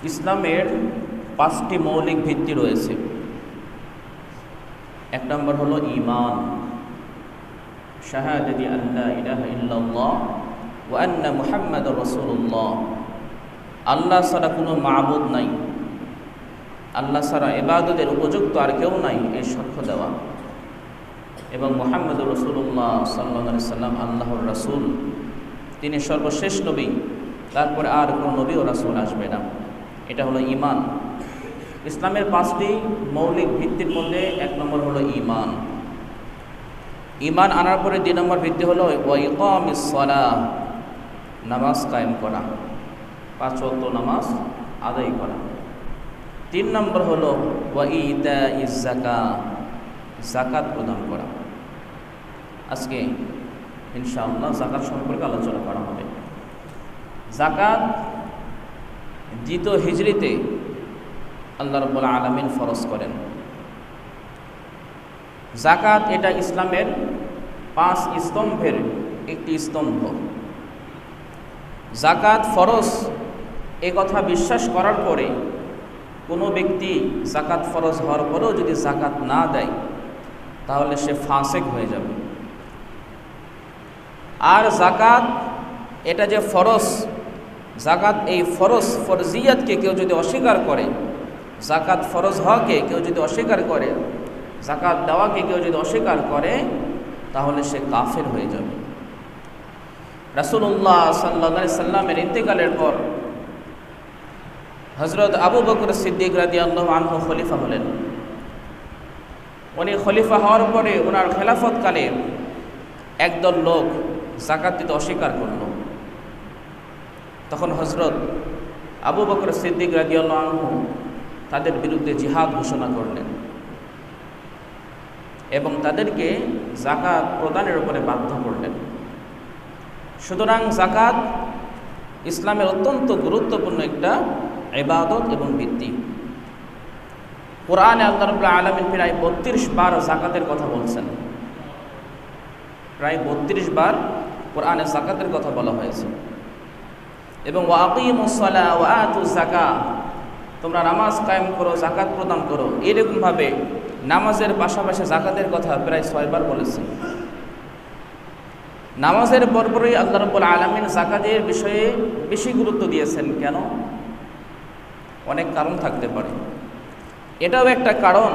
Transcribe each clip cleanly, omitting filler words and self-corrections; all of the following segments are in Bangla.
ইসলামের 5টি মৌলিক ভিত্তি রয়েছে। এক নম্বর হলো ঈমান, শাহাদাতি আল্লা ইলাহা ইল্লাল্লাহ ওয়া আন্না মুহাম্মাদুর রাসূলুল্লাহ। আল্লাহ ছাড়া কোনো মাবুদ নাই, আল্লাহ ছাড়া ইবাদতের উপযুক্ত আর কেউ নাই, এই সাক্ষ্য দেওয়া। এবং মুহাম্মাদুর রাসূলুল্লাহ সাল্লাল্লাহু আলাইহি সাল্লাম আল্লাহর রাসূল, তিনি সর্বশেষ নবী, তারপরে আর কোনো নবী ও রাসূল আসবে না। এটা হলো ঈমান। ইসলামের 5টি মৌলিক ভিত্তির মধ্যে এক নম্বর হলো ঈমান। ঈমান আনার পরে 2 নম্বর ভিত্তি হলো ওয়া ইকামিস সালাহ, নামাজ কায়েম করা, 5 ওয়াক্ত নামাজ আদায় করা। 3 নম্বর হলো ওয়া ইতাইজ যাকাত, যাকাত প্রদান করা। আজকে ইনশাআল্লাহ যাকাত সম্পর্কে আলোচনা করা হবে। যাকাত 2 হিজরিতে আল্লাহ রাব্বুল আলামিন ফরজ করেন। যাকাত এটা ইসলামের 5 স্তম্ভের একটি স্তম্ভ। যাকাত ফরজ এ কথা বিশ্বাস করার পরে কোনো ব্যক্তি যাকাত ফরজ হওয়ার পরেও যদি যাকাত না দেয় তাহলে সে ফাসেক হয়ে যাবে। আর যাকাত এটা যে ফরজ, যাকাত এই ফরজিয়াতকে কেউ যদি অস্বীকার করে, যাকাত ফরজ হওয়াকে কেউ যদি অস্বীকার করে, যাকাত দেওয়াকে কেউ যদি অস্বীকার করে, তাহলে সে কাফের হয়ে যাবে। রাসূলুল্লাহ সাল্লাল্লাহু আলাইহি সাল্লামের ইন্তেকালের পর হযরত আবু বকর সিদ্দিক রাদিয়াল্লাহু আনহু খলিফা হলেন। উনি খলিফা হওয়ার পরে ওনার খেলাফতকালে একদল লোক যাকাত দিতে অস্বীকার করল। তখন হযরত আবু বকর সিদ্দিক রাদিয়াল্লাহু আনহু তাদের বিরুদ্ধে জিহাদ ঘোষণা করলেন এবং তাদেরকে যাকাত প্রদানের উপরে বাধ্য করলেন। সুতরাং যাকাত ইসলামের অত্যন্ত গুরুত্বপূর্ণ একটা ইবাদত এবং ভিত্তি। কোরআনে আল্লাহ রাব্বুল আলামিন প্রায় 32 বার যাকাতের কথা বলছেন। প্রায় 32 বার কোরআনে যাকাতের কথা বলা হয়েছে। এবং ওয়া আকিমুস সালাহ ওয়া আতুজ যাকাত, তোমরা নামাজ কায়েম করো, যাকাত প্রদান করো, এরকমভাবে নামাজের পাশাপাশি যাকাতের কথা প্রায় 6 বার বলেছেন। নামাজের পরপরই আল্লাহ রাব্বুল আলামিন যাকাতের বিষয়ে বেশি গুরুত্ব দিয়েছেন। কেন? অনেক কারণ থাকতে পারে। এটাও একটা কারণ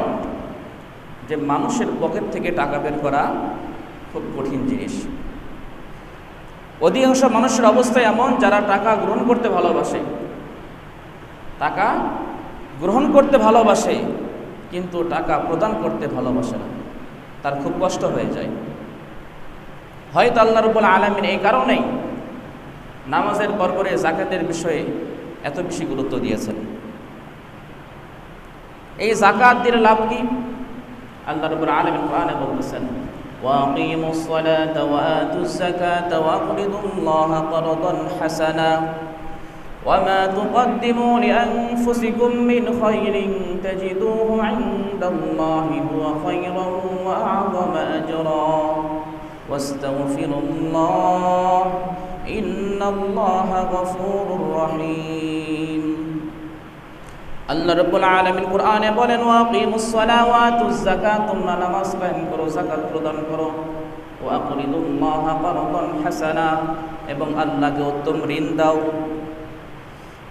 যে মানুষের পকেট থেকে টাকা বের করা খুব কঠিন জিনিস। অধিকাংশ মানুষের অবস্থা এমন যারা টাকা গ্রহণ করতে ভালোবাসে, টাকা গ্রহণ করতে ভালোবাসে কিন্তু টাকা প্রদান করতে ভালোবাসে না, তার খুব কষ্ট হয়ে যায়। হয়তো আল্লাহ রাব্বুল আলামিন এই কারণেই নামাজের পরপরে যাকাতের বিষয়ে এত বেশি গুরুত্ব দিয়েছেন। এই যাকাত দিলে লাভ কি? আল্লাহ রাব্বুল আলামিন কোরআনে বলতেছেন وَأَقِيمُوا الصَّلَاةَ وَآتُوا الزَّكَاةَ وَأَقْرِضُوا اللَّهَ قَرْضًا حَسَنًا وَمَا تُقَدِّمُوا لِأَنفُسِكُم مِّنْ خَيْرٍ تَجِدُوهُ عِندَ اللَّهِ هُوَ خَيْرًا وَأَعْظَمَ أَجْرًا وَاسْتَغْفِرُوا اللَّهَ إِنَّ اللَّهَ غَفُورٌ رَّحِيمٌ। আল্লাহ রাব্বুল আলামিন কোরআনে বলেন ওয়াকিমুস সালাহ ওয়া আতুজ যাকাত, তোমরা নামাজ কায়েম করো, যাকাত প্রদান করো, ওয়া আকরিদুল্লাহ কারদান হাসানা, এবং আল্লাহকে উত্তম ঋণ দাও।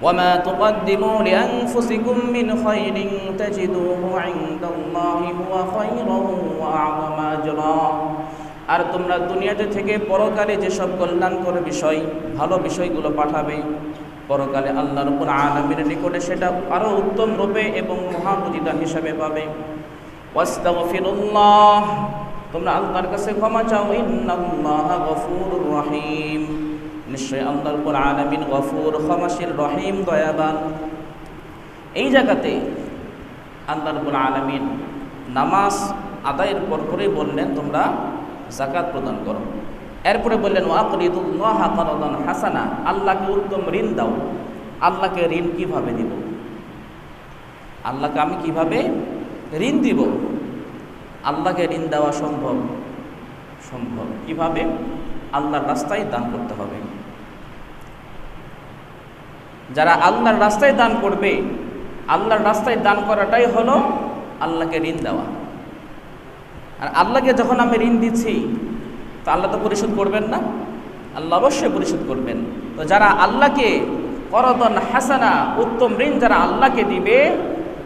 ওয়ামা তুকদ্দিমু লিআনফুসিকুম মিন খায়রিন তাজিদুহু ইনদাল্লাহি হুয়া খায়রান ওয়া আ'যামা আজরা, আর তোমরা দুনিয়াতে থেকে পরকালে যেসব কল্যাণকর বিষয়, ভালো বিষয়গুলো পাঠাবে, পরকালে আল্লাহ রাব্বুল আলামিনের নিকটে সেটা আরো উত্তম রূপে এবং মহাপ্রতিদান হিসাবে পাবে। ওয়াস্তাগফিরুল্লাহ, তোমরা আল্লাহর কাছে ক্ষমা চাও। ইন্নাল্লাহা গফুরুর রহিম, নিশ্চয় আল্লাহ রাব্বুল আলামিন গফুর, ক্ষমাশীল, রহিম, দয়াবান। এই জায়গাতে আল্লাহ রাব্বুল আলামিন নামাজ আদায়ের পরপরই বললেন তোমরা যাকাত প্রদান করো। এরপরে বললেন ওয়াকরিদুল্লাহ কারদান হাসানা, আল্লাহকে উত্তম ঋণ দাও। আল্লাহকে ঋণ কিভাবে দিব? আল্লাহকে আমি কিভাবে ঋণ দিব? আল্লাহকে ঋণ দেওয়া সম্ভব? সম্ভব। কিভাবে? আল্লাহর রাস্তায় দান করতে হবে। যারা আল্লাহর রাস্তায় দান করবে, আল্লাহর রাস্তায় দান করাটাই হলো আল্লাহকে ঋণ দেওয়া। আর আল্লাহকে যখন আমি ঋণ দিচ্ছি, তো আল্লাহ তো পরিশোধ করবেন না? আল্লাহ অবশ্যই পরিশোধ করবেন। তো যারা আল্লাহকে করদন হাসানা, উত্তম ঋণ যারা আল্লাহকে দিবে,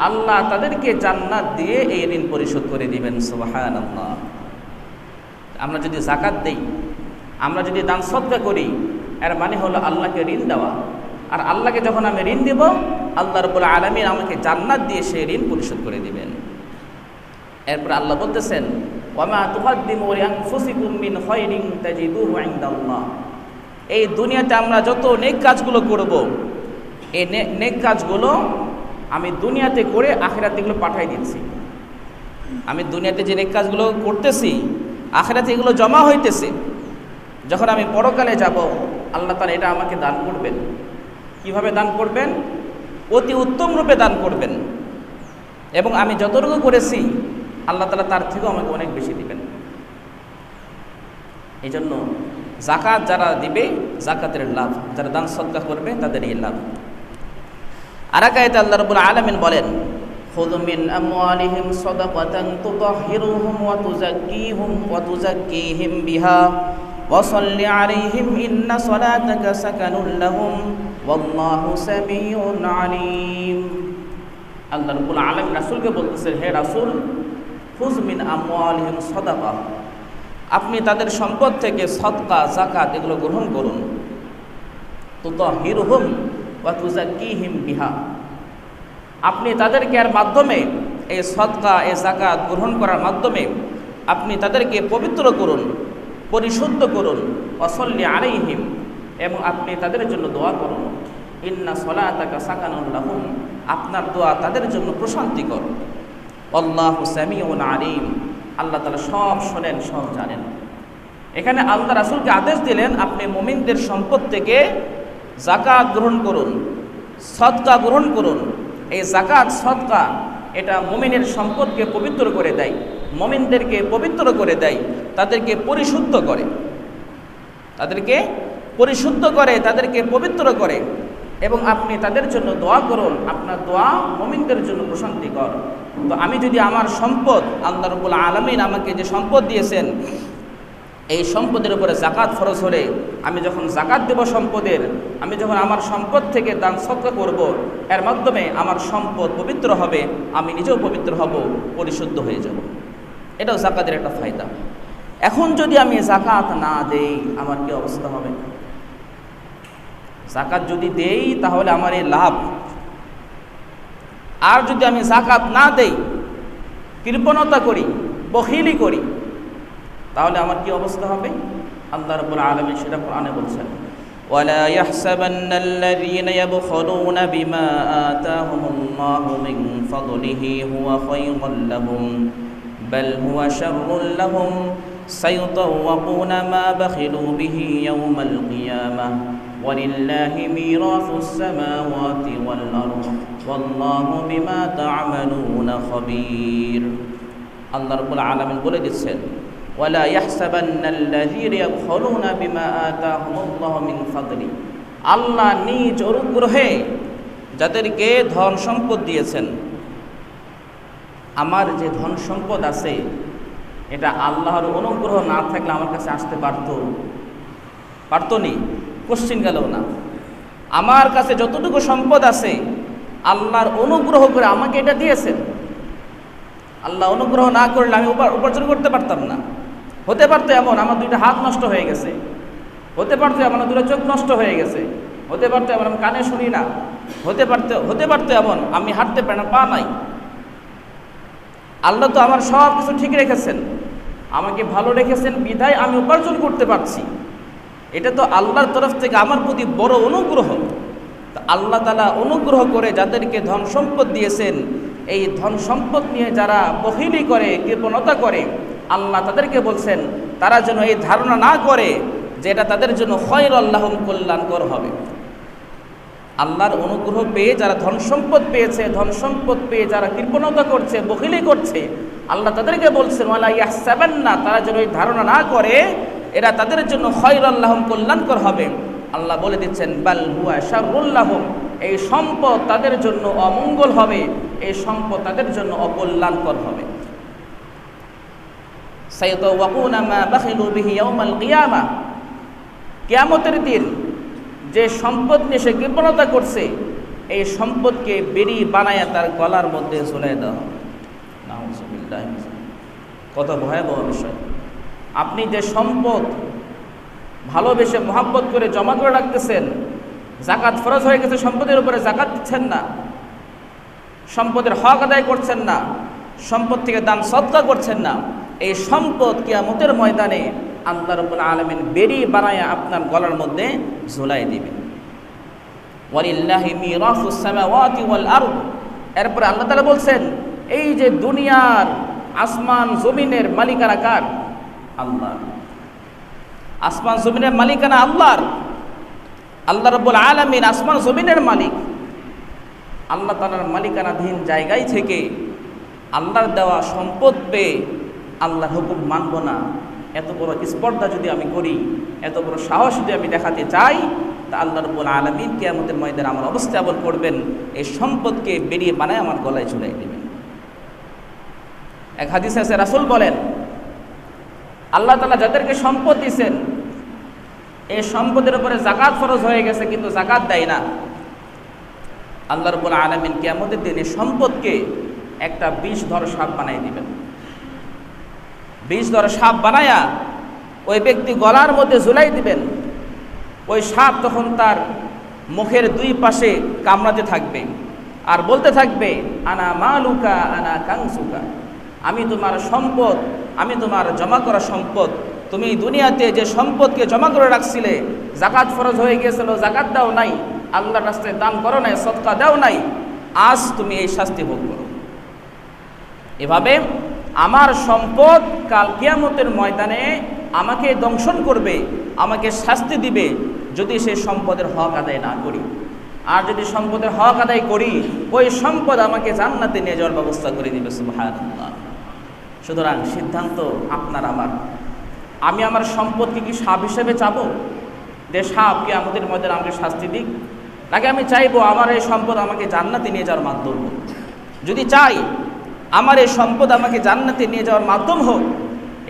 আল্লাহ তাদেরকে জান্নাত দিয়ে এই ঋণ পরিশোধ করে দিবেন। সুবহানাল্লাহ। আমরা যদি যাকাত দেই, আমরা যদি দান সদকা করি, এর মানে হলো আল্লাহকে ঋণ দেওয়া। আর আল্লাহকে যখন আমি ঋণ দিব, আল্লাহ রাব্বুল আলামিন আমাকে জান্নাত দিয়ে সেই ঋণ পরিশোধ করে দিবেন। এরপর আল্লাহ বলতেছেন, ওয়ামা তুকাদ্দিমু লিআনফুসিকুম মিন খায়রিন তাজিদুহু ইনদাল্লাহ। এই দুনিয়াতে আমরা যত নেক কাজগুলো করব, এই নেক কাজগুলো আমি দুনিয়াতে করে আখিরাতে এগুলো পাঠাই দিচ্ছি। আমি দুনিয়াতে যে নেক কাজগুলো করতেছি, আখিরাতে এগুলো জমা হইতেছে। যখন আমি পরকালে যাব, আল্লাহ তাআলা এটা আমাকে দান করবেন। কিভাবে দান করবেন? অতি উত্তম রূপে দান করবেন। এবং আমি যতটুকু করেছি, আল্লাহ তাআলা তার থেকেও আমাকে অনেক বেশি দিবেন। এই জন্য যাকাত যারা দিবে, যাকাতের লাভ, যারা দান সদকা করবে তাদের এই লাভ। আর এক আয়াতে আল্লাহ রাব্বুল আলামিন বলেন, খুয মিন আমওয়ালিহিম সাদাকাতান তুতাহহিরুহুম ওয়া তুযাক্কিহিম বিহা ওয়া সাল্লি আলাইহিম ইন্না সালাতাকা সাকানুল লাহুম ওয়াল্লাহু সামিউন আলিম। আল্লাহ রাব্বুল আলামিন রাসূলকে বলতেছেন, হে রাসূল, খুয মিন আমওয়ালিহিম সাদাকা, আপনি তাদের সম্পদ থেকে সদকা, যাকাত এগুলো গ্রহণ করুন। তুতাহহিরুহুম ওয়া তুযাক্কিহিম বিহা, আপনি তাদেরকে এর মাধ্যমে, এই সদকা, এই যাকাত গ্রহণ করার মাধ্যমে আপনি তাদেরকে পবিত্র করুন, পরিশুদ্ধ করুন। ওয়া সাল্লি আলাইহিম, এবং আপনি তাদের জন্য দোয়া করুন। ইন্না সলাতাকা সাকানুল লাহুম, আপনার দোয়া তাদের জন্য প্রশান্তিকর। আল্লাহু সামিউন আলিম, আল্লাহ তাআলা সব শোনেন, সব জানেন। এখানে আল্লাহ রাসূলকে আদেশ দিলেন, আপনি মুমিনদের সম্পদ থেকে যাকাত গ্রহণ করুন, সদকা গ্রহণ করুন। এই যাকাত, সদকা এটা মুমিনের সম্পদকে পবিত্র করে দেয়, মুমিনদেরকে পবিত্র করে দেয়, তাদেরকে পরিশুদ্ধ করে, তাদেরকে পরিশুদ্ধ করে, তাদেরকে পবিত্র করে। এবং আপনি তাদের জন্য দোয়া করুন, আপনার দোয়া মুমিনদের জন্য প্রশান্তিকর। তো আমি যদি আমার সম্পদ, আল্লাহ রাব্বুল আলামিন আমাকে যে সম্পদ দিয়েছেন, এই সম্পদের উপরে যাকাত ফরজ হলে, আমি যখন যাকাত দেব সম্পদের, আমি যখন আমার সম্পদ থেকে দান সদকা করব, এর মাধ্যমে আমার সম্পদ পবিত্র হবে, আমি নিজেও পবিত্র হব, পরিশুদ্ধ হয়ে যাব। এটাও যাকাতের একটা ফায়দা। এখন যদি আমি যাকাত না দেই, আমার কি অবস্থা হবে? যাকাত যদি দেই তাহলে আমার এই লাভ। আর যদি আমি যাকাত না দেই, কৃপণতা করি, বখিলি করি, তাহলে আমার কি অবস্থা হবে? আল্লাহ রাব্বুল আলামিন সেটা কোরআনে বলছেন, ওয়ালা ইয়াহসাবান্নাল্লাযীনা ইয়াবখুলুনা বিমা আতাহুমুল্লাহু মিন ফাদলিহি হুয়া খায়রুল লাহুম বাল হুয়া শাররুল লাহুম সায়ুতাওয়াকুনা মা বাখিলু বিহি ইয়াওমাল কিয়ামাহ ওয়ালিল্লাহি মিরাসুস সামাওয়াতি ওয়াল আরদ ওয়াল্লাহু বিমা তা'মালুনা খাবীর। আল্লাহ রাব্বুল আলামিন বলে দিচ্ছেন, ওয়ালা ইয়াহসাবান্নাল্লাযীনা ইয়াবখুলুনা বিমা আতাহুমুল্লাহু মিন ফাদলি, আল্লাহ নিজ অনুগ্রহে যাদেরকে ধন সম্পদ দিয়েছেন। আমার যে ধন সম্পদ আছে, এটা আল্লাহর অনুগ্রহ না থাকলে আমার কাছে আসতে পারতো নি, কোশ্চিন গেল না। আমার কাছে যতটুকু সম্পদ আছে, আল্লাহর অনুগ্রহ করে আমাকে এটা দিয়েছেন। আল্লাহ অনুগ্রহ না করলে আমি উপার্জন করতে পারতাম না। হতে পারতো এমন আমার দুইটা হাত নষ্ট হয়ে গেছে, হতে পারতো এমন দুটো চোখ নষ্ট হয়ে গেছে, হতে পারতো এমন আমি কানে শুনি না, হতে পারতো এমন আমি হাঁটতে পারি না, পা নাই। আল্লাহ তো আমার সব কিছু ঠিক রেখেছেন, আমাকে ভালো রেখেছেন, বিধায় আমি উপার্জন করতে পারছি। এটা তো আল্লাহর তরফ থেকে আমার প্রতি বড় অনুগ্রহ। তো আল্লাহ তাআলা অনুগ্রহ করে যাদেরকে ধন সম্পদ দিয়েছেন, এই ধন সম্পদ নিয়ে যারা বখিলি করে, কৃপণতা করে, আল্লাহ তাদেরকে বলছেন তারা যেন এই ধারণা না করে যে এটা তাদের জন্য খায়রুল লাহুম, কল্যাণকর হবে। আল্লাহর অনুগ্রহ পেয়ে যারা ধন সম্পদ পেয়েছে, ধন সম্পদ পেয়ে যারা কৃপণতা করছে, বখিলি করছে, আল্লাহ তাদেরকে বলছেন ওয়ালা ইয়াহসাবান্না, তারা যেন এই ধারণা না করে এরা তাদের জন্য খায়রুল লাহুম, কল্যাণকর হবে। আল্লাহ বলে দিচ্ছেন বাল হুয়া শাররুল লাহুম, এই সম্পদ তাদের জন্য অমঙ্গল হবে, এই সম্পদ তাদের জন্য অকল্যাণকর হবে। সায়াতাওয়াকুনা মা বাখিলু বিহি ইয়াউমাল কিয়ামা, কিয়ামতের দিন যে সম্পদ নিয়ে সে কৃপণতা করছে, এই সম্পদকে বেরি বানায়া তার গলার মধ্যে ঝুলাই দেওয়া হবে। নাউযুবিল্লাহ। কত ভয়াবহ বিষয়! আপনি যে সম্পদ ভালোবেসে মহাব্বত করে জমা করে রাখতেছেন, জাকাত ফরজ হয়ে গেছে, সম্পদের উপরে জাকাত দিচ্ছেন না, সম্পদের হক আদায় করছেন না, সম্পদ থেকে দান সদকা করছেন না, এই সম্পদ কিয়ামতের ময়দানে আল্লাহ রাব্বুল আলামিন বেরি বানায়া আপনার গলার মধ্যে ঝুলাই দিবেন। ওয়ালিল্লাহি মিরাসুস সামাওয়াতি ওয়াল আরদ। এরপরে আল্লাহ তাআলা বলছেন, এই যে দুনিয়ার আসমান জমিনের মালিকানা কার? আল্লাহ। আসমান জমিনের মালিকানা আল্লাহর। আল্লাহ রাব্বুল আলামিন আসমান জমিনের মালিক। আল্লাহ তাআলার মালিকানাধীন জায়গায় থেকে আল্লাহর দেওয়া সম্পদ পেয়ে আল্লাহর হুকুম মানব না, এত বড় স্পর্ধা যদি আমি করি, এত বড় সাহস যদি আমি দেখাতে চাই, তা আল্লাহ রাব্বুল আলামিন কিয়ামতের ময়দানে আমার অবস্থা এমন করবেন, এই সম্পদকে বেরিয়ে বানায় আমার গলায় ঝুলাই দেবেন। এক হাদিসে আছে, রাসূল বলেন, আল্লাহ তাআলা যাদেরকে সম্পদ দিয়েছেন, এই সম্পদের উপরে যাকাত ফরজ হয়ে গেছে কিন্তু যাকাত দেয় না, আল্লাহ রাব্বুল আলামিন কিয়ামতের দিনে সম্পদকে একটা বিষধর সাপ বানাই দিবেন। বিষধর সাপ বানায়া ওই ব্যক্তি গলার মধ্যে ঝুলাই দিবেন। ওই সাপ তখন তার মুখের দুই পাশে কামড়াতে থাকবে আর বলতে থাকবে, আনা মালুকা আনা কাংসুকা, আমি তোমার সম্পদ, আমি তোমার জমা করা সম্পদ। তুমি দুনিয়াতে যে সম্পদকে জমা করে রাখছিলে, যাকাত ফরজ হয়ে গিয়েছিল, যাকাত দাও নাই, আল্লাহর রাস্তায় দান করো নাই, সদকা দাও নাই, আজ তুমি এই শাস্তি ভোগ করো। এভাবে আমার সম্পদ কাল কিয়ামতের ময়দানে আমাকে দংশন করবে, আমাকে শাস্তি দিবে যদি সেই সম্পদের হক আদায় না করি। আর যদি সম্পদের হক আদায় করি, ওই সম্পদ আমাকে জান্নাতে নিয়ে যাওয়ার ব্যবস্থা করে দিবে। সুবহানাল্লাহ। সুতরাং সিদ্ধান্ত আপনার আমার। আমি আমার সম্পদকে কি সাপ হিসেবে চাবো যে সাপ কিয়ামতের ময়দানে আমাকে শাস্তি দিক, নাকি আমি চাইবো আমার এই সম্পদ আমাকে জান্নাতে নিয়ে যাওয়ার মাধ্যম হোক? যদি চাই আমার এই সম্পদ আমাকে জান্নাতে নিয়ে যাওয়ার মাধ্যম হোক,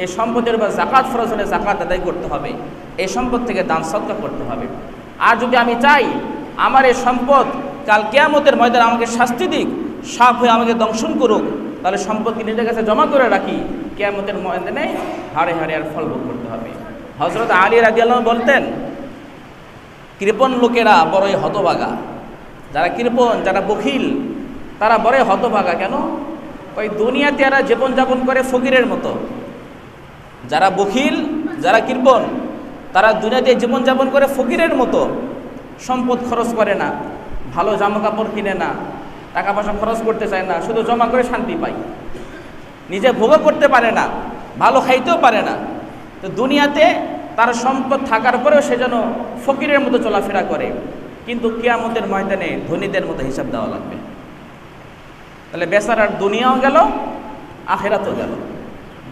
এই সম্পদের উপর যাকাত ফরজ হলে যাকাত আদায় করতে হবে, এই সম্পদ থেকে দান সদকা করতে হবে। আর যদি আমি চাই আমার এই সম্পদ কাল কিয়ামতের ময়দানে আমাকে শাস্তি দিক, সাপ হয়ে আমাকে দংশন করুক, তাহলে সম্পদকে নিজের কাছে জমা করে রাখি, কিয়ামতের ময়দানে হাড়ে হাড়ে আর ফল ভোগ করতে হবে। হযরত আলী রাদিয়াল্লাহু আনহু বলতেন, কৃপণ লোকেরা বড়ই হতভাগা। যারা কৃপণ, যারা বখিল, তারা বড়ই হতভাগা। কেন? ওই দুনিয়াতে এরা জীবনযাপন করে ফকিরের মতো। যারা বখিল, যারা কৃপণ, তারা দুনিয়াতে জীবনযাপন করে ফকিরের মতো। সম্পদ খরচ করে না, ভালো জামা কাপড় কিনে না, টাকা পয়সা খরচ করতে চায় না, শুধু জমা করে শান্তি পায়, নিজে ভোগও করতে পারে না, ভালো খাইতেও পারে না। তো দুনিয়াতে তার সম্পদ থাকার পরেও সে যেন ফকিরের মতো চলাফেরা করে, কিন্তু কিয়ামতের ময়দানে ধনীদের মতো হিসাব দেওয়া লাগবে। তাহলে বেচারার দুনিয়াও গেল, আখেরাতও গেল।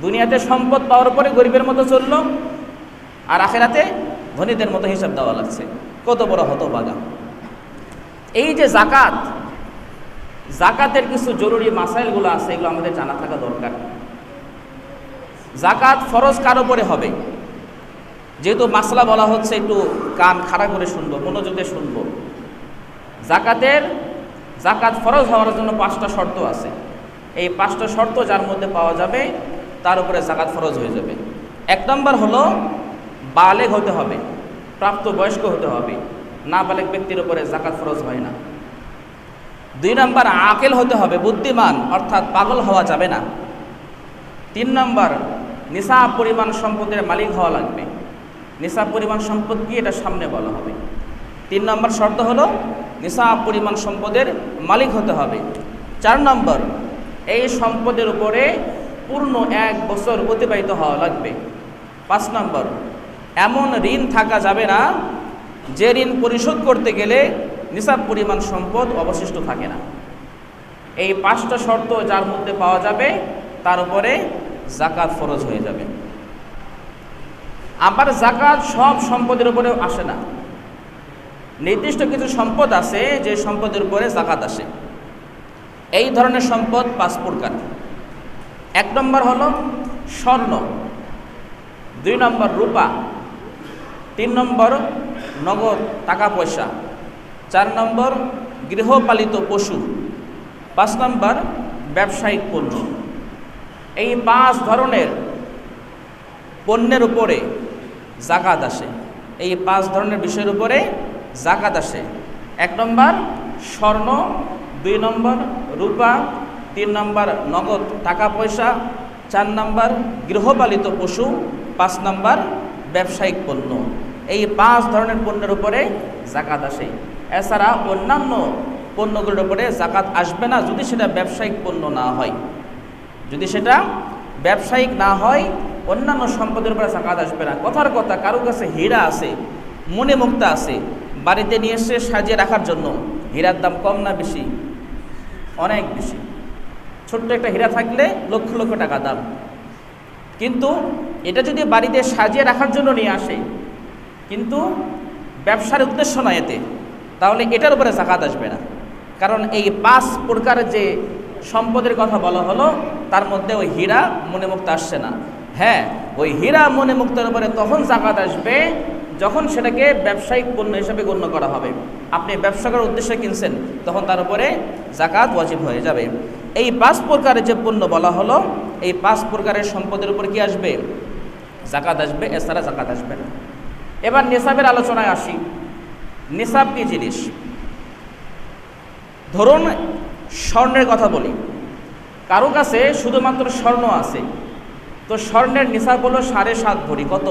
দুনিয়াতে সম্পদ পাওয়ার পরে গরিবের মতো চলল, আর আখেরাতে ধনীদের মতো হিসাব দেওয়া লাগছে। কত বড় হতভাগা! এই যে জাকাত, জাকাতের কিছু জরুরি মাসাইলগুলো আছে, এগুলো আমাদের জানা থাকা দরকার। জাকাত ফরজ কার উপরে হবে? যেহেতু মাসলা বলা হচ্ছে, একটু কান খাড়া করে শুনবো, মনোযোগে শুনবো। জাকাত ফরজ হওয়ার জন্য 5টা শর্ত আছে। এই 5টা শর্ত যার মধ্যে পাওয়া যাবে তার উপরে জাকাত ফরজ হয়ে যাবে। 1 নম্বর হলো বালেগ হতে হবে, প্রাপ্তবয়স্ক হতে হবে। না বালেগ ব্যক্তির উপরে জাকাত ফরজ হয় না। 2 নম্বর আকেল হতে হবে, বুদ্ধিমান, অর্থাৎ পাগল হওয়া যাবে না। 3 নম্বর নিসাব পরিমাণ সম্পদের মালিক হওয়া লাগবে। নিসাব পরিমাণ সম্পদ কি, এটা সামনে বলা হবে। 3 নম্বর শর্ত হলো নিসাব পরিমাণ সম্পদের মালিক হতে হবে। 4 নম্বর এই সম্পদের উপরে পূর্ণ 1 বছর অতিবাহিত হওয়া লাগবে। 5 নম্বর এমন ঋণ থাকা যাবে না যে ঋণ পরিশোধ করতে গেলে নিসাব পরিমাণ সম্পদ অবশিষ্ট থাকে না। এই 5টা শর্ত যার মধ্যে পাওয়া যাবে তার উপরে জাকাত ফরজ হয়ে যাবে। আবার জাকাত সব সম্পদের উপরেও আসে না। নির্দিষ্ট কিছু সম্পদ আছে যে সম্পদের উপরে যাকাত আসে। এই ধরনের সম্পদ 5 প্রকার। 1 নম্বর হলো স্বর্ণ, 2 নম্বর রূপা, 3 নম্বর নগদ টাকা পয়সা, 4 নম্বর গৃহপালিত পশু, 5 নম্বর ব্যবসায়িক পণ্য। এই 5 ধরনের পণ্যের উপরে যাকাত আসে। এই 5 ধরনের বিষয়ের উপরে যাকাত আসে। 1 নম্বর স্বর্ণ, 2 নম্বর রূপা, 3 নম্বর নগদ টাকা পয়সা, 4 নম্বর গৃহপালিত পশু, 5 নম্বর ব্যবসায়িক পণ্য। এই 5 ধরনের পণ্যের উপরে যাকাত আসে। এছাড়া অন্যান্য পণ্যগুলোর উপরে যাকাত আসবে না যদি সেটা ব্যবসায়িক পণ্য না হয়। যদি সেটা ব্যবসায়িক না হয় অন্যান্য সম্পদের উপরে যাকাত আসবে না। কথার কথা, কারো কাছে হীরা আছে, মণিমুক্তা আছে, বাড়িতে নিয়ে এসে সাজিয়ে রাখার জন্য। হীরার দাম কম না বেশি? অনেক বেশি। ছোট্ট একটা হীরা থাকলে লক্ষ লক্ষ টাকা দাম। কিন্তু এটা যদি বাড়িতে সাজিয়ে রাখার জন্য নিয়ে আসে, কিন্তু ব্যবসার উদ্দেশ্য নয় এতে, তাহলে এটার উপরে যাকাত আসবে না। কারণ এই 5 প্রকার যে সম্পদের কথা বলা হলো তার মধ্যে ওই হীরা মণিমুক্তা আসছে না। হ্যাঁ, ওই হীরা মণিমুক্তার উপরে তখন যাকাত আসবে যখন সেটাকে ব্যবসায়িক পণ্য হিসেবে গণ্য করা হবে। আপনি ব্যবসা করার উদ্দেশ্যে কিনছেন, তখন তার উপরে যাকাত ওয়াজিব হয়ে যাবে। এই 5 প্রকারের যে পণ্য বলা হলো, এই 5 প্রকারের সম্পদের উপর কি আসবে? যাকাত আসবে, এছাড়া যাকাত আসবে না। এবার নিসাবের আলোচনায় আসি। নিসাব কি জিনিস? ধরুন স্বর্ণের কথা বলি, কারো কাছে শুধুমাত্র স্বর্ণ আছে, তো স্বর্ণের নিসাব হলো 7.5 ভরি। কত?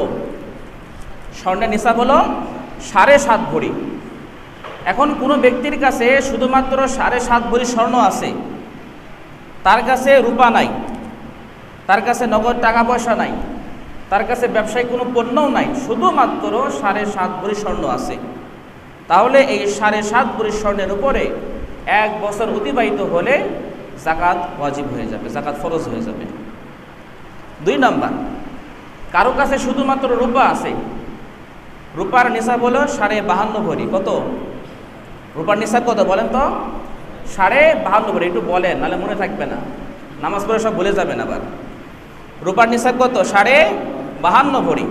স্বর্ণের নিসাব হলো 7.5 ভরি। এখন কোনো ব্যক্তির কাছে শুধুমাত্র 7.5 ভরি স্বর্ণ আছে, তার কাছে রূপা নাই, তার কাছে নগদ টাকা পয়সা নাই, তার কাছে ব্যবসায়িক কোনো পণ্যও নাই, শুধুমাত্র 7.5 ভরি স্বর্ণ আছে। তাহলে এই 7.5 ভরি স্বর্ণের উপরে 1 বছর অতিবাহিত হলে যাকাত ওয়াজিব হয়ে যাবে, যাকাত ফরজ হয়ে যাবে। 2 নম্বর, কারো কাছে শুধুমাত্র রূপা আছে, রূপার নিসাব হলো 52.5 ভরি। কত? রূপার নিসাব কত বলেন তো? 52.5 ভরি। একটু বলেন, নাহলে মনে থাকবে না, নামাজ পড়ে সব ভুলে যাবেন আবার। রূপার নিসাব কত? 52.5 ভরি।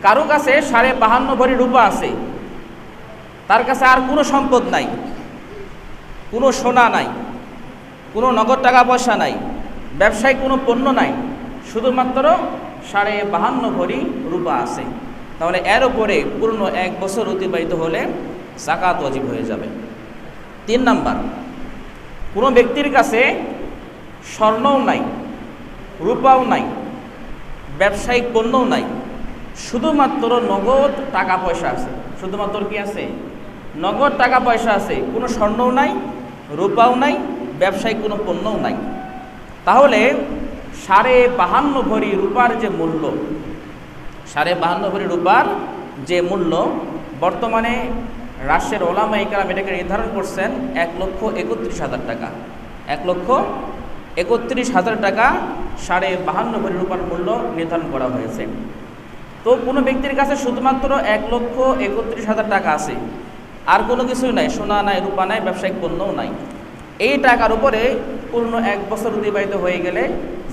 কারো কাছে 52.5 ভরি রূপা আছে, তার কাছে আর কোনো সম্পদ নাই, কোনো সোনা নাই, কোনো নগদ টাকা পয়সা নাই, ব্যবসায়িক কোনো পণ্য নাই, শুধুমাত্র 52.5 ভরি রূপা আছে। তাহলে এর উপরে পূর্ণ 1 বছর অতিবাহিত হলে যাকাত ওয়াজিব হয়ে যাবে। 3 নাম্বার, কোনো ব্যক্তির কাছে স্বর্ণও নাই, রূপাও নাই, ব্যবসায়িক পণ্যও নাই, শুধুমাত্র নগদ টাকা পয়সা আছে। শুধুমাত্র কি আছে? নগদ টাকা পয়সা আছে, কোনো স্বর্ণও নাই, রূপাও নাই, ব্যবসায়িক কোনো পণ্যও নাই। তাহলে 52.5 ভরি রূপার যে মূল্য, 52.5 ভরি রূপার যে মূল্য, বর্তমানে রাষ্ট্রের ওলামায়ে কেরাম এটাকে নির্ধারণ করছেন 1,31,000 টাকা। 1,31,000 টাকা 52.5 ভরি রূপার মূল্য নির্ধারণ করা হয়েছে। তো কোনো ব্যক্তির কাছে শুধুমাত্র 1,31,000 টাকা আছে, আর কোনো কিছুই নাই, সোনা নাই, রূপা নাই, ব্যবসায়িক পণ্যও নাই। এই টাকার উপরে পূর্ণ 1 বছর অতিবাহিত হয়ে গেলে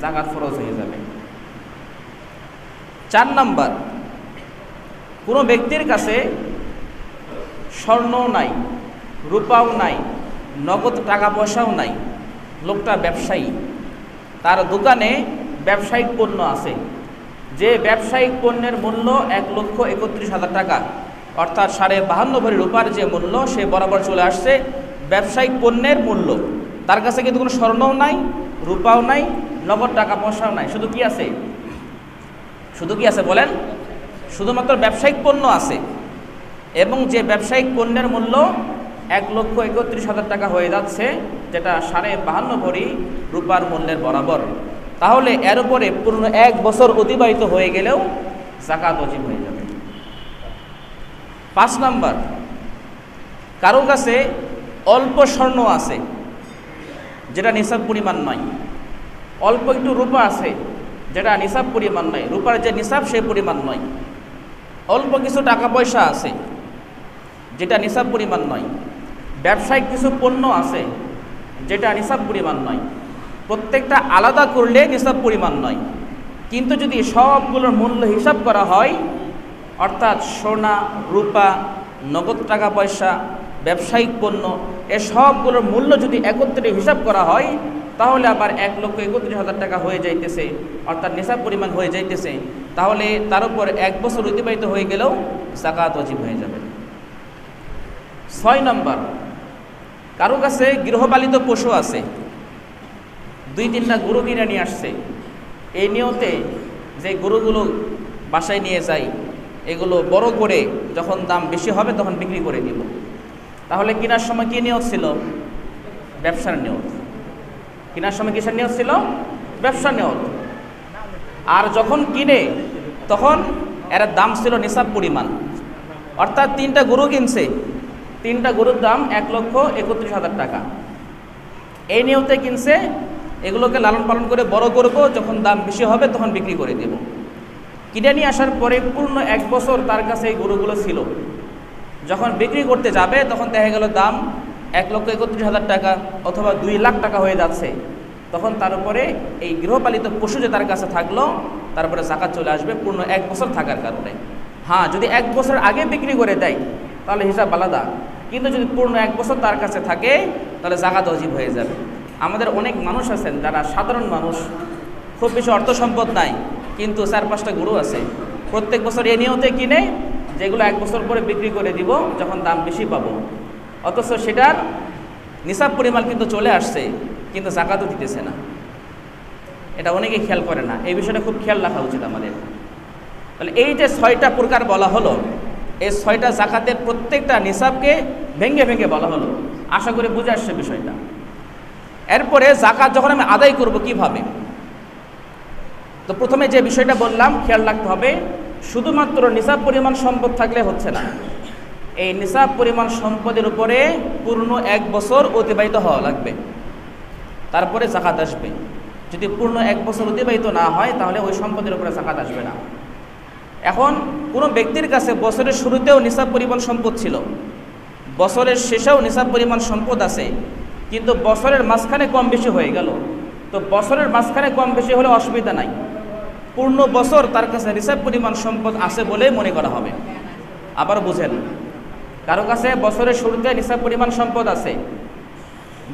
যাকাত ফরজ হয়ে যাবে। 4 নাম্বার, কোনো ব্যক্তির কাছে স্বর্ণও নাই, রূপাও নাই, নগদ টাকা পয়সাও নাই, লোকটা ব্যবসায়ী, তার দোকানে ব্যবসায়িক পণ্য আছে, যে ব্যবসায়িক পণ্যের মূল্য 1,31,000 টাকা, অর্থাৎ 52.5 ভরি রূপার যে মূল্য সে বরাবর চলে আসছে ব্যবসায়িক পণ্যের মূল্য। তার কাছে কিন্তু কোনো স্বর্ণও নাই, রূপাও নাই, নগদ টাকা পয়সাও নাই, শুধু কি আছে? শুধু কি আছে বলেন? শুধুমাত্র ব্যবসায়িক পণ্য আছে, এবং যে ব্যবসায়িক পণ্যের মূল্য 1,31,000 টাকা হয়ে যাচ্ছে, যেটা 52.5 ভরি রূপার মূল্যের বরাবর। তাহলে এর উপরে পূর্ণ 1 বছর অতিবাহিত হয়ে গেলেও যাকাত ওয়াজিব হয়ে যাবে। 5 নাম্বার, কারো কাছে অল্প স্বর্ণ আছে, যেটা নিসাব পরিমাণ নয়, অল্প একটু রূপা আছে, যেটা নিসাব পরিমাণ নয়, রূপার যে নিসাব সেই পরিমাণ নয়, অল্প কিছু টাকা পয়সা আছে, যেটা নিসাব পরিমাণ নয়, ব্যবসায়িক কিছু পণ্য আছে যেটা নিসাব পরিমাণ নয়, প্রত্যেকটা আলাদা করলে নিসাব পরিমাণ নয়। কিন্তু যদি সবগুলোর মূল্য হিসাব করা হয়, অর্থাৎ সোনা, রূপা, নগদ টাকা পয়সা, ব্যবসায়িক পণ্য, এ সবগুলোর মূল্য যদি একত্রে হিসাব করা হয়, তাহলে আবার 1,31,000 টাকা হয়ে যাইতেছে, অর্থাৎ নিসাব পরিমাণ হয়ে যাইতেছে। তাহলে তার উপর 1 বছর অতিবাহিত হয়ে গেলেও যাকাত ওয়াজিব হয়ে যাবে। 6 নম্বর, কারো কাছে গৃহপালিত পশু আছে, 2-3টা গরু কিনে নিয়ে আসছে, এই নিয়তে যে গরুগুলো বাসায় নিয়ে যায়, এগুলো বড় করে যখন দাম বেশি হবে তখন বিক্রি করে দিব। তাহলে কেনার সময় কী নিয়ত ছিল? ব্যবসার নিয়ত। কেনার সময় কিসের নিয়ত ছিল? ব্যবসার নিয়ত। আর যখন কিনে তখন এর দাম ছিল নিসাব পরিমাণ, অর্থাৎ 3টা গরু কিনছে, 3টা গরুর দাম 1,31,000 টাকা। এই নিয়তে কিনছে, এগুলোকে লালন পালন করে বড় করব, যখন দাম বেশি হবে তখন বিক্রি করে দেব। কিনে নিয়ে আসার পরে পূর্ণ 1 বছর তার কাছে এই গরুগুলো ছিল। যখন বিক্রি করতে যাবে তখন দেখা গেল দাম 1,31,000 টাকা অথবা 2 লাখ টাকা হয়ে যাচ্ছে। তখন তার উপরে এই গৃহপালিত পশু যে তার কাছে থাকলো, তারপরে যাকাত চলে আসবে পূর্ণ 1 বছর থাকার কারণে। হ্যাঁ, যদি 1 বছর আগে বিক্রি করে দেয় তাহলে হিসাব আলাদা, কিন্তু যদি পূর্ণ 1 বছর তার কাছে থাকে তাহলে যাকাত ওয়াজিব হয়ে যাবে। আমাদের অনেক মানুষ আছেন যারা সাধারণ মানুষ, খুব বেশি অর্থ সম্পদ নাই, কিন্তু 4-5টা গরু আছে, প্রত্যেক বছর এ নিয়তে কিনে যেগুলো 1 বছর পরে বিক্রি করে দিব যখন দাম বেশি পাবো, অথচ সেটার নিসাব পরিমাণ কিন্তু চলে আসছে, কিন্তু যাকাতও দিতেছে না। এটা অনেকেই খেয়াল করে না, এই বিষয়টা খুব খেয়াল রাখা উচিত আমাদের। তাহলে এই যে 6টা প্রকার বলা হলো, এই 6টা যাকাতের প্রত্যেকটা নিসাবকে ভেঙে ভেঙে বলা হলো। আশা করি বুঝে আসছে বিষয়টা। এরপরে যাকাত যখন আমি আদায় করব কিভাবে, তো প্রথমে যে বিষয়টা বললাম খেয়াল রাখতে হবে, শুধুমাত্র নিসাব পরিমাণ সম্পদ থাকলে হচ্ছে না, এই নিসাব পরিমাণ সম্পদের উপরে পূর্ণ 1 বছর অতিবাহিত হওয়া লাগবে, তারপরে যাকাত আসবে। যদি পূর্ণ 1 বছর অতিবাহিত না হয় তাহলে ওই সম্পদের উপরে যাকাত আসবে না। এখন কোনো ব্যক্তির কাছে বছরের শুরুতেও নিসাব পরিমাণ সম্পদ ছিল, বছরের শেষেও নিসাব পরিমাণ সম্পদ আছে, কিন্তু বছরের মাঝখানে কম বেশি হয়ে গেল, তো বছরের মাঝখানে কম বেশি হলে অসুবিধা নাই, পূর্ণ বছর তার কাছে নিসাব পরিমাণ সম্পদ আছে বলে মনে করা হবে। আবার বুঝেন, কারো কাছে বছরের শুরুতে নিসাব পরিমাণ সম্পদ আছে,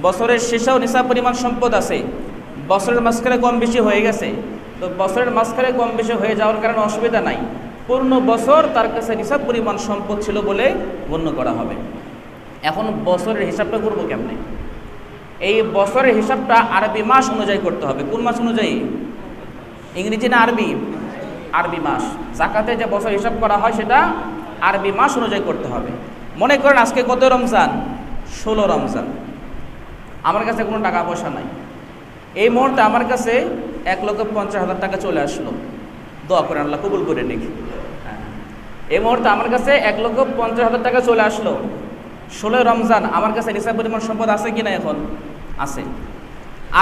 বছরের শেষেও নিসাব পরিমাণ সম্পদ আছে, বছরের মাঝখানে কম বেশি হয়ে গেছে, তো বছরের মাঝখানে কম বেশি হয়ে যাওয়ার কারণে অসুবিধা নাই, পূর্ণ বছর তার কাছে নিসাব পরিমাণ সম্পদ ছিল বলে গণ্য করা হবে। এখন বছরের হিসাবটা করবো কেমনে? এই বছরের হিসাবটা আরবি মাস অনুযায়ী করতে হবে। কোন মাস অনুযায়ী? ইংরেজি না আরবি? আরবি মাস। যাকাতে যে বছর হিসাব করা হয় সেটা আরবি মাস অনুযায়ী করতে হবে। মনে করেন আজকে কত রমজান? 16 রমজান। আমার কাছে কোনো টাকা পয়সা নাই, এই মুহূর্তে আমার কাছে 1,50,000 টাকা চলে আসলো, দোয়া করে আল্লাহ কবুল করে নিক। এই মুহূর্তে আমার কাছে 1,50,000 টাকা চলে আসলো, 16 রমজান, আমার কাছে নিসাব পরিমাণ সম্পদ আছে কিনা? এখন আছে।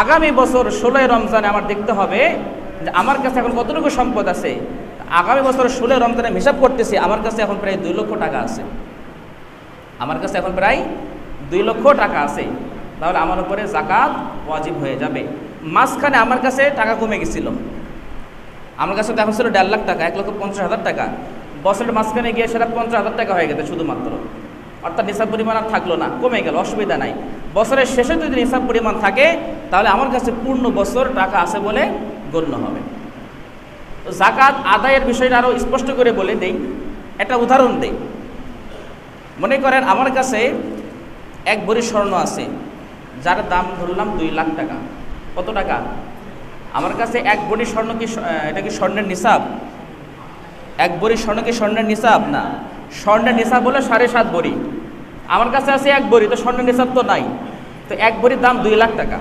আগামী বছর 16 রমজানে আমার দেখতে হবে যে আমার কাছে এখন কতটুকু সম্পদ আছে। আগামী বছর 16 রমজানে হিসাব করতেছি, আমার কাছে এখন প্রায় 2 লক্ষ টাকা আছে, আমার কাছে এখন প্রায় 2 লক্ষ টাকা আছে, তাহলে আমার উপরে যাকাত ওয়াজিব হয়ে যাবে। মাঝখানে আমার কাছে টাকা কমে গেছিল, আমার কাছে তো এখন ছিল 1.5 লাখ টাকা, 1,50,000 টাকা, বছরের মাঝখানে গিয়ে সেটা 50,000 টাকা হয়ে গেছে শুধুমাত্র, অর্থাৎ নিসাব পরিমাণ আর থাকলো না, কমে গেল, অসুবিধা নাই। বছরের শেষে যদি নিসাব পরিমাণ থাকে তাহলে আমার কাছে পূর্ণ বছর টাকা আছে বলে গণ্য হবে। তো যাকাত আদায়ের বিষয়টা আরও স্পষ্ট করে বলে দেই, একটা উদাহরণ দেই। মনে করেন আমার কাছে 1 ভরি স্বর্ণ আছে, যার দাম ধরলাম 2 লাখ টাকা। কত টাকা? আমার কাছে 1 ভরি স্বর্ণ কি এটা কি স্বর্ণের নিসাব? 1 ভরি স্বর্ণ কি স্বর্ণের নিসাব? না, স্বর্ণের নিসাব হলো 7.5 ভরি, আমার কাছে আছে 1 ভরি, তো স্বর্ণের নিসাব তো নাই, তো 1 ভরির দাম 2 লাখ টাকা।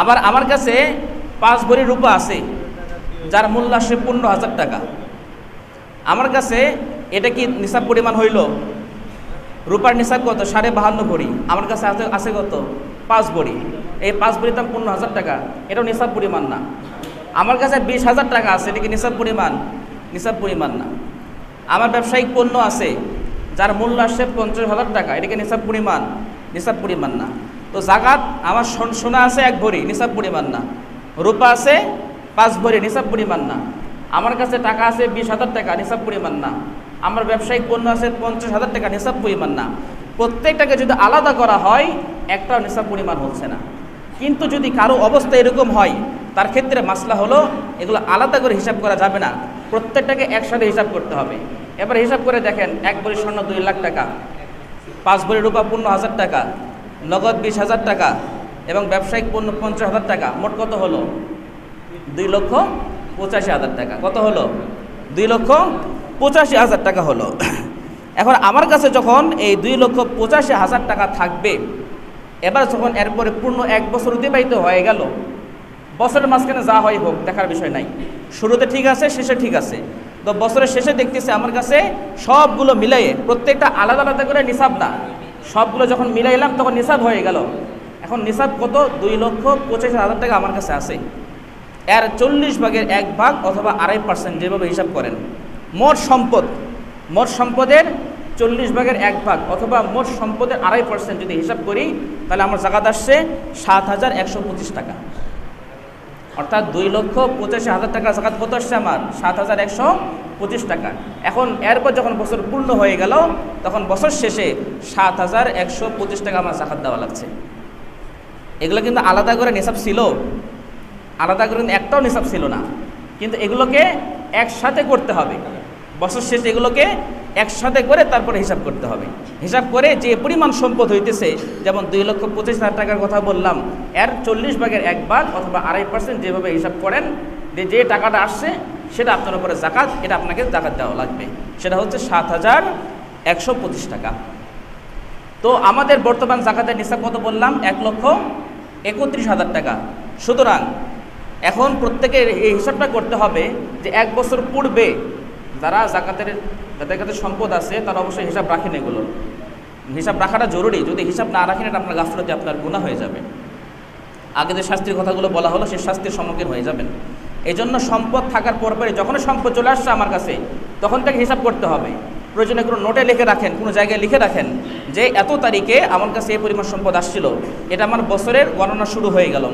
আবার আমার কাছে 5 ভরি রূপা আছে, যার মূল্য আসে 15,000 টাকা। আমার কাছে এটা কি নিসাব পরিমাণ হইল? রূপার নিসাব কত? 52.5 ভরি, আমার কাছে আছে কত? 5 ভরি, এই 5 ভরির দাম 15,000 টাকা, এটাও নিসাব পরিমাণ না। আমার কাছে 20,000 টাকা আছে, এটা কি নিসাব পরিমাণ? নিসাব পরিমাণ না। আমার ব্যবসায়িক পণ্য আছে, যার মূল্য আসছে 50,000 টাকা, এটাকে নিসাব পরিমাণ? নিসাব পরিমাণ না। তো জাকাত আমার সোনা আছে 1 ভরি, নিসাব পরিমাণ না। রূপা আছে 5 ভরি, নিসাব পরিমাণ না। আমার কাছে টাকা আছে 20,000 টাকা, নিসাব পরিমাণ না। আমার ব্যবসায়িক পণ্য আছে 50,000 টাকা, নিসাব পরিমাণ না। প্রত্যেকটাকে যদি আলাদা করা হয় একটাও নিসাব পরিমাণ হচ্ছে না। কিন্তু যদি কারো অবস্থা এরকম হয়, তার ক্ষেত্রে মাসলা হলো এগুলো আলাদা করে হিসাব করা যাবে না, প্রত্যেকটাকে একসাথে হিসাব করতে হবে। এবার হিসাব করে দেখেন, 1 ভরি স্বর্ণ 2 লাখ টাকা, 5 ভরি রূপা 15,000 টাকা, নগদ 20,000 টাকা এবং ব্যবসায়িক পণ্য 50,000 টাকা, মোট কত হলো? 2,85,000 টাকা। কত হলো? 2,85,000 টাকা হলো। এখন আমার কাছে যখন এই 2,85,000 টাকা থাকবে, এবার যখন এরপরে পূর্ণ 1 বছর অতিবাহিত হয়ে গেল, বছরের মাঝখানে যা হয় হোক দেখার বিষয় নাই, শুরুতে ঠিক আছে, শেষে ঠিক আছে। তো বছরের শেষে দেখতেছে আমার কাছে সবগুলো মিলাইয়ে, প্রত্যেকটা আলাদা আলাদা করে নিসাব না, সবগুলো যখন মিলাইলাম তখন নিসাব হয়ে গেল। এখন নিসাব কত? 2,85,000 টাকা আমার কাছে আছে। এর 40 ভাগের 1 ভাগ অথবা 2.5%, যেভাবে হিসাব করেন, মোট সম্পদের 40 ভাগের 1 ভাগ অথবা মোট সম্পদের 2.5% যদি হিসাব করি, তাহলে আমার জাকাত আসছে 7,125 টাকা। অর্থাৎ 2,85,000 টাকা জাকাত কত আসছে আমার? 7,125 টাকা। এখন এরপর যখন বছর পূর্ণ হয়ে গেল, তখন বছর শেষে 7,125 টাকা আমার জাকাত দেওয়া লাগছে। এগুলো কিন্তু আলাদা করে নিসাব ছিল, আলাদা করে একটাও নিসাব ছিল না, কিন্তু এগুলোকে একসাথে করতে হবে। বছর শেষে এগুলোকে একসাথে করে তারপরে হিসাব করতে হবে। হিসাব করে যে পরিমাণ সম্পদ হইতেছে, যেমন 2,25,000 টাকার কথা বললাম, এর 40 ভাগের 1 ভাগ অথবা 2.5% যেভাবে হিসাব করেন, যে টাকাটা আসছে সেটা আপনার উপরে জাকাত, এটা আপনাকে জাকাত দেওয়া লাগবে। সেটা হচ্ছে 7,125 টাকা। তো আমাদের বর্তমান জাকাতের নিসাব কত বললাম? 1,31,000 টাকা। সুতরাং এখন প্রত্যেকের এই হিসাবটা করতে হবে যে 1 বছর পূর্বে যাদের কাছে সম্পদ আছে তারা অবশ্যই হিসাব রাখেন। এগুলো হিসাব রাখাটা জরুরি। যদি হিসাব না রাখেন, এটা আপনার গাফলতে আপনার গুনাহ হয়ে যাবে। আগে যে শাস্তির কথাগুলো বলা হলো, সেই শাস্তির সম্মুখীন হয়ে যাবেন। এই জন্য সম্পদ থাকার পরপরই, যখন সম্পদ চলে আসছে আমার কাছে, তখন তাকে হিসাব করতে হবে। প্রয়োজনে কোনো নোটে লিখে রাখেন, কোনো জায়গায় লিখে রাখেন যে এত তারিখে আমার কাছে এই পরিমাণ সম্পদ আসছিল, এটা আমার বছরের গণনা শুরু হয়ে গেল।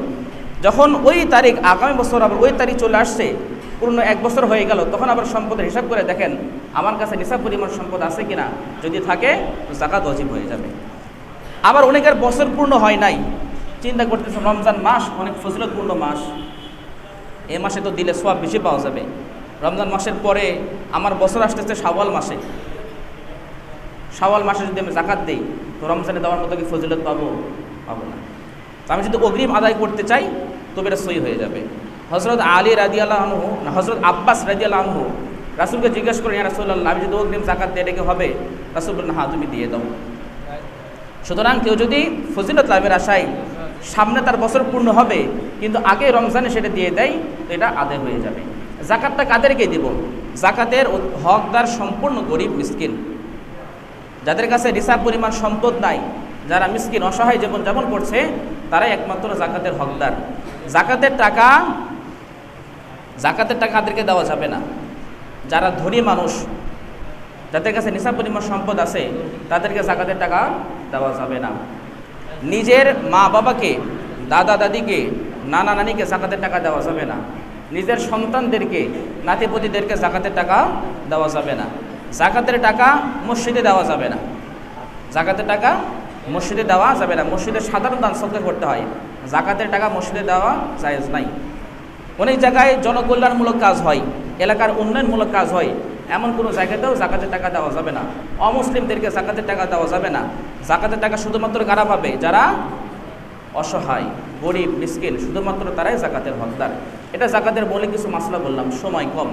যখন ওই তারিখ, আগামী বছর আবার ওই তারিখ চলে আসছে, পূর্ণ 1 বছর হয়ে গেল, তখন আবার সম্পদের হিসাব করে দেখেন আমার কাছে নিসাব পরিমাণ সম্পদ আছে কিনা। যদি থাকে তো জাকাত ওয়াজিব হয়ে যাবে। আবার অনেকের বছর পূর্ণ হয় নাই, চিন্তা করতেছে রমজান মাস অনেক ফজিলতপূর্ণ মাস, এই মাসে তো দিলে সওয়াব বেশি পাওয়া যাবে। রমজান মাসের পরে আমার বছর আসতেছে শাওয়াল মাসে, শাওয়াল মাসে যদি আমি জাকাত দিই, তো রমজানে দেওয়ার মতো কি ফজিলত পাবো না। তো আমি যদি অগ্রিম আদায় করতে চাই, তবে এটা সই হয়ে যাবে। হযরত আলী রাদিয়াল্লাহু আনহু, না হযরত আব্বাস রাদিয়াল্লাহু আনহু রাসূলকে জিজ্ঞেস করেন, ইয়া রাসূলুল্লাহ, আমি যদি অগ্রিম জাকাত দিয়ে ডেকে হবে? রাসূল বললেন, হ্যাঁ, তুমি দিয়ে দাও। সুতরাং কেউ যদি ফজিলত লাভের আশায় সামনে তার বছর পূর্ণ হবে, কিন্তু আগে রমজানে সেটা দিয়ে দেয়, তো এটা আদায় হয়ে যাবে। জাকাতটা কাদেরকে দিব? জাকাতের হকদার সম্পূর্ণ গরিব মিসকিন, যাদের কাছে নিসাব পরিমাণ সম্পদ নাই, যারা মিসকিন অসহায় জীবনযাপন করছে, তারাই একমাত্র জাকাতের হকদার। জাকাতের টাকা তাদেরকে দেওয়া যাবে না। যারা ধনী মানুষ, যাদের কাছে নিসাব পরিমাণ সম্পদ আছে, তাদেরকে জাকাতের টাকা দেওয়া যাবে না। নিজের মা বাবাকে, দাদা দাদিকে, নানা নানিকে জাকাতের টাকা দেওয়া যাবে না। নিজের সন্তানদেরকে, নাতিপতিদেরকে জাকাতের টাকা দেওয়া যাবে না। জাকাতের টাকা মসজিদে দেওয়া যাবে না। জাকাতের টাকা মসজিদে দেওয়া যাবে না। মসজিদে সাধারণ দান সদকা করতে হয়, জাকাতের টাকা মসজিদে দেওয়া জায়েজ নাই। অনেক জায়গায় জনকল্যাণমূলক কাজ হয়, এলাকার উন্নয়নমূলক কাজ হয়, এমন কোনো জায়গাতেও জাকাতের টাকা দেওয়া যাবে না। অমুসলিমদেরকে জাকাতের টাকা দেওয়া যাবে না। জাকাতের টাকা শুধুমাত্র কারা পাবে? যারা অসহায়, গরিব, মিসকিন, শুধুমাত্র তারাই জাকাতের হকদার। এটা জাকাতের মৌলিক কিছু মাসলা বললাম, সময় কম।